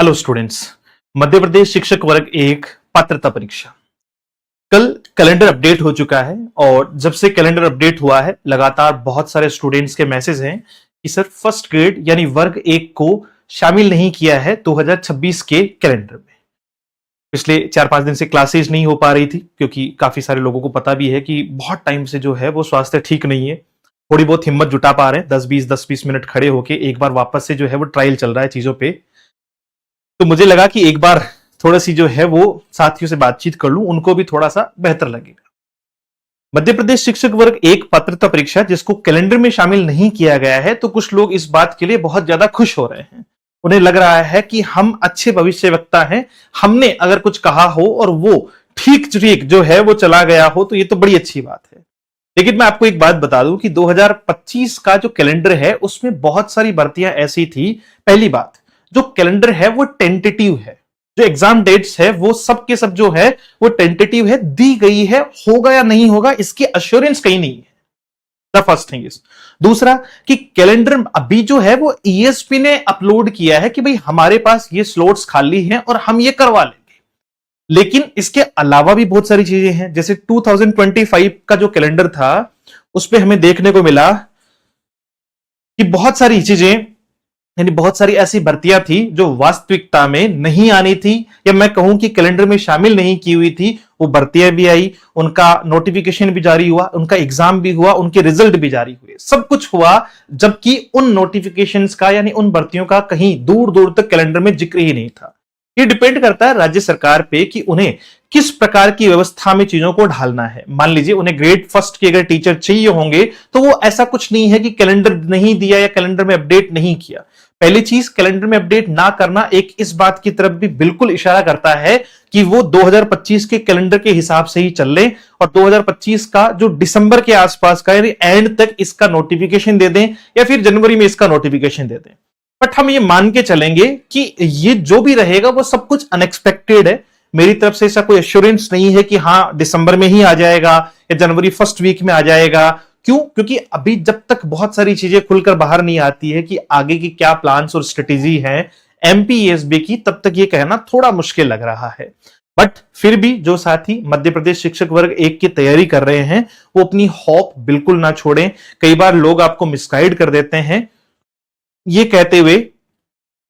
Hello students. Madhya Pradesh शिक्षक वर्ग एक पात्रता परीक्षा कल कैलेंडर अपडेट हो चुका है और जब से कैलेंडर अपडेट हुआ है लगातार बहुत सारे स्टूडेंट्स के मैसेज हैं कि सर फर्स्ट ग्रेड यानी वर्ग एक को शामिल नहीं किया है 2026 के कैलेंडर में। पिछले 4-5 दिन से क्लासेज नहीं हो पा रही थी क्योंकि काफी सारे लोगों को पता भी है कि बहुत टाइम से जो है वो स्वास्थ्य ठीक नहीं है। थोड़ी बहुत हिम्मत जुटा पा रहे हैं 10-20 मिनट खड़े होके एक बार वापस से जो है वो ट्रायल चल रहा है चीजों पे। तो मुझे लगा कि एक बार थोड़ा सी जो है वो साथियों से बातचीत कर लूं, उनको भी थोड़ा सा बेहतर लगेगा। मध्य प्रदेश शिक्षक वर्ग एक पात्रता परीक्षा जिसको कैलेंडर में शामिल नहीं किया गया है, तो कुछ लोग इस बात के लिए बहुत ज्यादा खुश हो रहे हैं। उन्हें लग रहा है कि हम अच्छे भविष्यवक्ता हैं, हमने अगर कुछ कहा हो और वो ठीक ठीक जो है वो चला गया हो तो ये तो बड़ी अच्छी बात है। लेकिन मैं आपको एक बात बता दूं कि 2025 का जो कैलेंडर है उसमें बहुत सारी भर्तियां ऐसी थी। पहली बात, जो कैलेंडर है वो टेंटेटिव है, जो एग्जाम डेट्स है वो सब के सब जो है वो टेंटेटिव है, दी गई है, होगा या नहीं होगा इसकी अश्योरेंस कहीं नहीं है। The first thing is. दूसरा कि कैलेंडर अभी जो है वो ईएसपी ने अपलोड किया है कि भाई हमारे पास ये स्लॉट्स खाली हैं और हम ये करवा लेंगे। लेकिन इसके अलावा भी बहुत सारी चीजें हैं, जैसे 2025 का जो कैलेंडर था उस पर हमें देखने को मिला कि बहुत सारी चीजें यानी बहुत सारी ऐसी भर्तियां थी जो वास्तविकता में नहीं आनी थी, या मैं कहूं कि कैलेंडर में शामिल नहीं की हुई थी। वो भर्तियां भी आई, उनका नोटिफिकेशन भी जारी हुआ, उनका एग्जाम भी हुआ, उनके रिजल्ट भी जारी हुए, सब कुछ हुआ, जबकि उन नोटिफिकेशंस का यानी उन भर्तियों का कहीं दूर दूर तक कैलेंडर में जिक्र ही नहीं था। ये डिपेंड करता है राज्य सरकार पे कि उन्हें किस प्रकार की व्यवस्था में चीजों को ढालना है। मान लीजिए उन्हें ग्रेड फर्स्ट के अगर टीचर चाहिए होंगे तो वो ऐसा कुछ नहीं है कि कैलेंडर नहीं दिया या कैलेंडर में अपडेट नहीं किया। पहली चीज, कैलेंडर में अपडेट ना करना एक इस बात की तरफ भी बिल्कुल इशारा करता है कि वो 2025 के कैलेंडर के हिसाब से ही चल ले और 2025 का जो दिसंबर के आसपास का यानी एंड तक इसका नोटिफिकेशन दे दें या फिर जनवरी में इसका नोटिफिकेशन दे दें। बट हम ये मान के चलेंगे कि ये जो भी रहेगा वो सब कुछ अनएक्सपेक्टेड है। मेरी तरफ से ऐसा कोई एश्योरेंस नहीं है कि हाँ दिसंबर में ही आ जाएगा या जनवरी फर्स्ट वीक में आ जाएगा। क्यों? क्योंकि अभी जब तक बहुत सारी चीजें खुलकर बाहर नहीं आती है कि आगे की क्या प्लान्स और स्ट्रेटेजी है एमपीएसबी की, तब तक ये कहना थोड़ा मुश्किल लग रहा है। बट फिर भी जो साथी मध्य प्रदेश शिक्षक वर्ग एक की तैयारी कर रहे हैं वो अपनी होप बिल्कुल ना छोड़ें। कई बार लोग आपको मिसगाइड कर देते हैं ये कहते हुए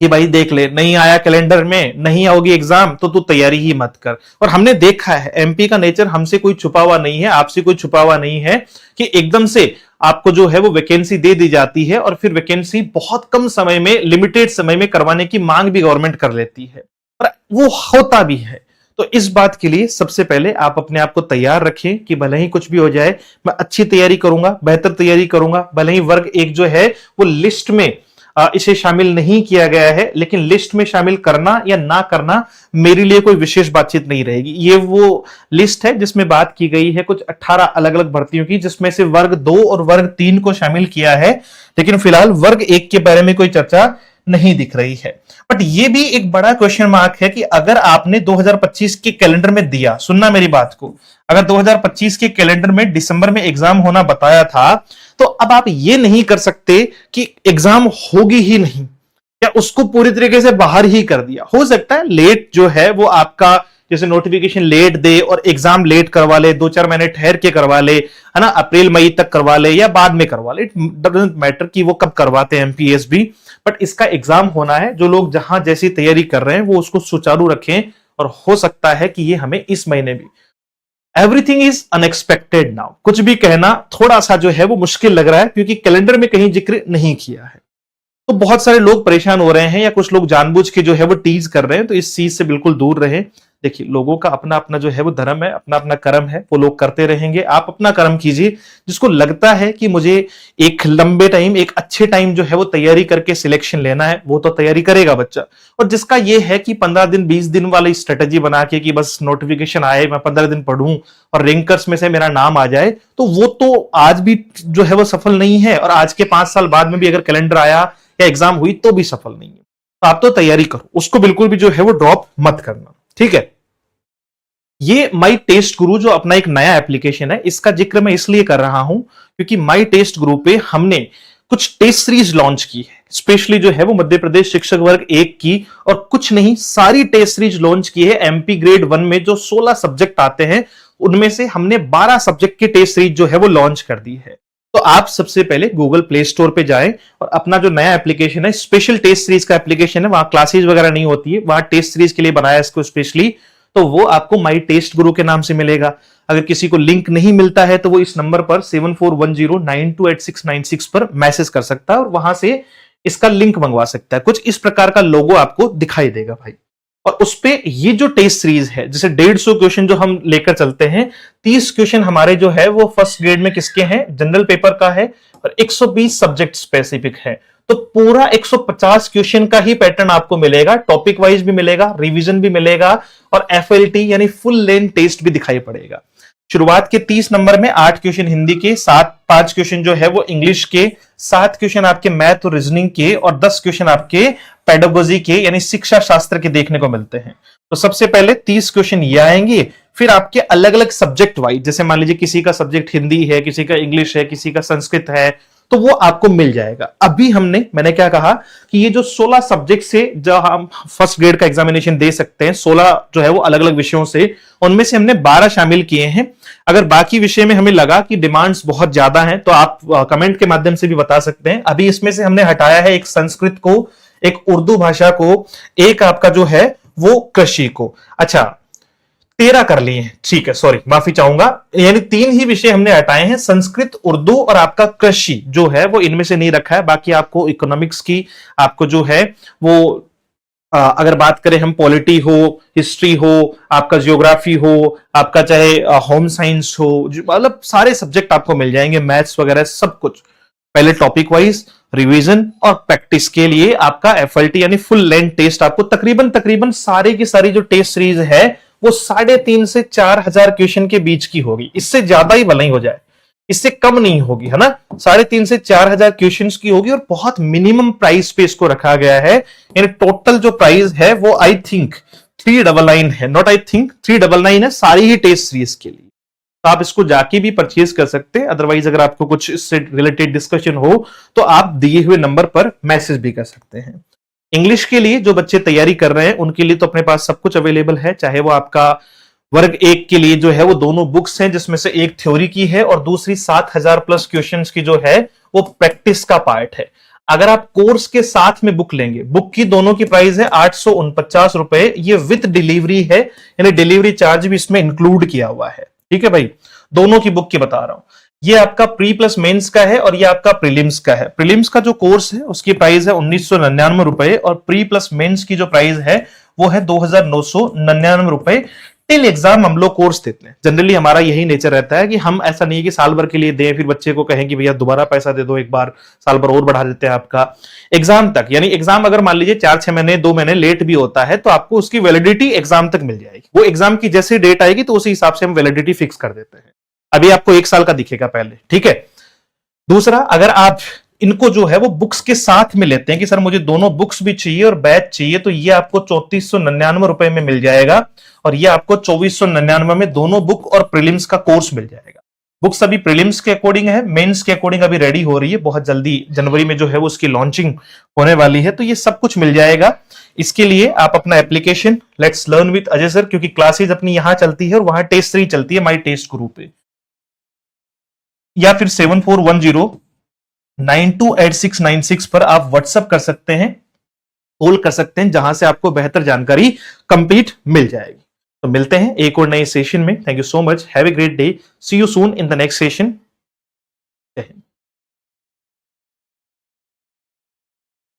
कि भाई देख ले, नहीं आया कैलेंडर में, नहीं आओगी एग्जाम तो तू तैयारी ही मत कर। और हमने देखा है एमपी का नेचर हमसे कोई छुपा हुआ नहीं है, आपसे कोई छुपा हुआ नहीं है कि एकदम से आपको जो है वो वैकेंसी दे दी जाती है और फिर वैकेंसी बहुत कम समय में, लिमिटेड समय में करवाने की मांग भी गवर्नमेंट कर लेती है और वो होता भी है। तो इस बात के लिए सबसे पहले आप अपने आप को तैयार रखें कि भले ही कुछ भी हो जाए मैं अच्छी तैयारी करूंगा, बेहतर तैयारी करूंगा। भले ही वर्ग एक जो है वो लिस्ट में इसे शामिल नहीं किया गया है, लेकिन लिस्ट में शामिल करना या ना करना मेरे लिए कोई विशेष बातचीत नहीं रहेगी। ये वो लिस्ट है जिसमें बात की गई है कुछ 18 अलग अलग भर्तियों की, जिसमें से वर्ग 2 और वर्ग 3 को शामिल किया है, लेकिन फिलहाल वर्ग 1 के बारे में कोई चर्चा नहीं दिख रही है। बट ये भी एक बड़ा क्वेश्चन मार्क है कि अगर आपने 2025 के कैलेंडर में दिया, सुनना मेरी बात को, अगर 2025 के कैलेंडर में दिसंबर में एग्जाम होना बताया था तो अब आप ये नहीं कर सकते कि एग्जाम होगी ही नहीं या उसको पूरी तरीके से बाहर ही कर दिया। हो सकता है लेट जो है वो आपका जैसे नोटिफिकेशन लेट दे और एग्जाम लेट करवा ले, 2-4 महीने ठहर के करवा ले, है ना, अप्रैल मई तक करवा ले या बाद में करवा ले, इट डजंट मैटर कि वो कब करवाते हैं एमपीएसबी। बट इसका एग्जाम होना है, जो लोग जहां जैसी तैयारी कर रहे हैं वो उसको सुचारू रखें और हो सकता है कि ये हमें इस महीने भी। एवरीथिंग इज अनएक्सपेक्टेड नाउ, कुछ भी कहना थोड़ा सा जो है वो मुश्किल लग रहा है क्योंकि कैलेंडर में कहीं जिक्र नहीं किया है। तो बहुत सारे लोग परेशान हो रहे हैं या कुछ लोग जानबूझ के जो है वो टीज कर रहे हैं, तो इस चीज से बिल्कुल दूर रहें। देखिए लोगों का अपना अपना जो है वो धर्म है, अपना अपना कर्म है, वो लोग करते रहेंगे। आप अपना कर्म कीजिए। जिसको लगता है कि मुझे एक लंबे टाइम, एक अच्छे टाइम जो है वो तैयारी करके सिलेक्शन लेना है, वो तो तैयारी करेगा बच्चा। और जिसका ये है कि 15 दिन 20 दिन वाली स्ट्रेटेजी बना के कि बस नोटिफिकेशन आए, मैं 15 दिन पढ़ूं और रैंकर्स में से मेरा नाम आ जाए, तो वो तो आज भी जो है वो सफल नहीं है और आज के 5 साल बाद में भी अगर कैलेंडर आया या एग्जाम हुई तो भी सफल नहीं है। तो आप तो तैयारी करो, उसको बिल्कुल भी जो है वो ड्रॉप मत करना, ठीक है। ये माई टेस्ट गुरु जो अपना एक नया एप्लीकेशन है, इसका जिक्र मैं इसलिए कर रहा हूं क्योंकि माई टेस्ट गुरु पे हमने कुछ टेस्ट सीरीज लॉन्च की है। स्पेशली जो है वो मध्य प्रदेश शिक्षक वर्ग 1 की, और कुछ नहीं सारी टेस्ट सीरीज लॉन्च की है। एमपी ग्रेड 1 में जो 16 सब्जेक्ट आते हैं उनमें से हमने 12 सब्जेक्ट की टेस्ट सीरीज जो है वो लॉन्च कर दी है। तो आप सबसे पहले गूगल प्ले स्टोर पे जाएं और अपना जो नया एप्लीकेशन है, स्पेशल टेस्ट सीरीज का एप्लीकेशन है, वहां क्लासेज वगैरह नहीं होती है, वहां टेस्ट सीरीज के लिए बनाया इसको स्पेशली, तो वो आपको माई टेस्ट गुरु के नाम से मिलेगा। अगर किसी को लिंक नहीं मिलता है तो वो इस नंबर पर 7410928696 पर मैसेज कर सकता है और वहां से इसका लिंक मंगवा सकता है। कुछ इस प्रकार का लोगो आपको दिखाई देगा भाई, और उस पे ये जो टेस्ट सीरीज है, जैसे 150 क्वेश्चन जो हम लेकर चलते हैं, 30 क्वेश्चन हमारे जो है वो फर्स्ट ग्रेड में किसके हैं, जनरल पेपर का है, और 120 सब्जेक्ट स्पेसिफिक है। तो पूरा 150 क्वेश्चन का ही पैटर्न आपको मिलेगा, टॉपिक वाइज भी मिलेगा, रिवीजन भी मिलेगा, और एफएलटी यानी फुल लेंथ टेस्ट भी दिखाई पड़ेगा। शुरुआत के 30 नंबर में 8 क्वेश्चन हिंदी के, 5 क्वेश्चन जो है वो इंग्लिश के, 7 क्वेश्चन आपके मैथ और रीजनिंग के, और 10 क्वेश्चन आपके पेडागोजी के यानी शिक्षा शास्त्र के देखने को मिलते हैं। तो सबसे पहले 30 क्वेश्चन ये आएंगे, फिर आपके अलग अलग सब्जेक्ट वाइज, जैसे मान लीजिए किसी का सब्जेक्ट हिंदी है, किसी का इंग्लिश है, किसी का संस्कृत है, तो वो आपको मिल जाएगा। अभी मैंने क्या कहा कि ये जो 16 सब्जेक्ट से जो हम फर्स्ट ग्रेड का एग्जामिनेशन दे सकते हैं, 16 जो है वो अलग अलग विषयों से, उनमें से हमने 12 शामिल किए हैं। अगर बाकी विषय में हमें लगा कि डिमांड्स बहुत ज्यादा हैं तो आप कमेंट के माध्यम से भी बता सकते हैं। अभी इसमें से हमने हटाया है एक संस्कृत को, एक उर्दू भाषा को, एक आपका जो है वो कृषि को। अच्छा 13 कर लिए हैं, ठीक है, सॉरी माफी चाहूंगा, यानी 3 ही विषय हमने हटाए हैं, संस्कृत, उर्दू और आपका कृषि जो है वो इनमें से नहीं रखा है। बाकी आपको इकोनॉमिक्स की, आपको जो है वो अगर बात करें हम पॉलिटी हो, हिस्ट्री हो, आपका जियोग्राफी हो, आपका चाहे होम साइंस हो, मतलब सारे सब्जेक्ट आपको मिल जाएंगे, मैथ्स वगैरह सब कुछ। पहले टॉपिक वाइज रिवीजन और प्रैक्टिस के लिए आपका एफएलटी यानी फुल लेंथ टेस्ट आपको तकरीबन सारे की सारी जो टेस्ट सीरीज है वो 3,500 से 4,000 क्वेश्चन के बीच की होगी। इससे ज्यादा ही भले ही हो जाए, इससे कम नहीं होगी, है ना। 3,500 से 4,000 क्वेश्चन की होगी, और बहुत मिनिमम प्राइस पे इसको रखा गया है। यानी टोटल जो प्राइस है वो आई थिंक 399 है, नॉट आई थिंक 399 है सारी ही टेस्ट सीरीज के लिए। तो आप इसको जाके भी परचेज कर सकते हैं। अदरवाइज अगर आपको कुछ इससे रिलेटेड डिस्कशन हो तो आप दिए हुए नंबर पर मैसेज भी कर सकते हैं। इंग्लिश के लिए जो बच्चे तैयारी कर रहे हैं उनके लिए तो अपने पास सब कुछ अवेलेबल है, चाहे वो आपका वर्ग 1 के लिए जो है वो दोनों बुक्स हैं, जिसमें से एक थ्योरी की है और दूसरी 7,000 प्लस क्वेश्चंस की जो है वो प्रैक्टिस का पार्ट है। अगर आप कोर्स के साथ में बुक लेंगे, बुक की दोनों की प्राइस है 849 रुपए, ये विद डिलीवरी है, यानी डिलीवरी चार्ज भी इसमें इंक्लूड किया हुआ है। ठीक है भाई, दोनों की बुक की बता रहा हूं। ये आपका प्री प्लस मेंस का है और ये आपका प्रीलिम्स का है। प्रीलिम्स का जो कोर्स है उसकी प्राइस है 1999 रुपए, और प्री प्लस मेंस की जो प्राइस है वो है 2,999 रुपए। टिल एग्जाम हम लोग कोर्स देते हैं। जनरली हमारा यही नेचर रहता है कि हम ऐसा नहीं है कि साल भर के लिए दें फिर बच्चे को कहें कि भैया दोबारा पैसा दे दो, एक बार साल भर और बढ़ा देते हैं आपका एग्जाम तक। यानी एग्जाम अगर मान लीजिए 4-6 महीने 2 महीने लेट भी होता है तो आपको उसकी वैलिडिटी एग्जाम तक मिल जाएगी। वो एग्जाम की जैसी डेट आएगी तो उसी हिसाब से हम वैलिडिटी फिक्स कर देते हैं। अभी आपको 1 साल का दिखेगा पहले, ठीक है। दूसरा, अगर आप इनको जो है वो बुक्स के साथ में लेते हैं कि सर मुझे दोनों बुक्स भी चाहिए और बैच चाहिए, तो ये आपको 3499 रुपए में मिल जाएगा, और ये आपको 2499 में दोनों बुक और प्रीलिम्स का कोर्स मिल जाएगा। बुक्स अभी प्रीलिम्स के अकॉर्डिंग है, मेंस के अकॉर्डिंग अभी रेडी हो रही है, बहुत जल्दी जनवरी में जो है वो उसकी लॉन्चिंग होने वाली है, तो ये सब कुछ मिल जाएगा। इसके लिए आप अपना application let's learn with Ajay sir, क्योंकि क्लासेज अपनी यहां चलती है और वहां टेस्ट 3 चलती है माई टेस्ट गुरु पे, या फिर 7410928696 पर आप व्हाट्सएप कर सकते हैं, कॉल कर सकते हैं, जहां से आपको बेहतर जानकारी कंप्लीट मिल जाएगी। तो मिलते हैं एक और नए सेशन में। Thank you so much, have a great day, see you soon in the next session.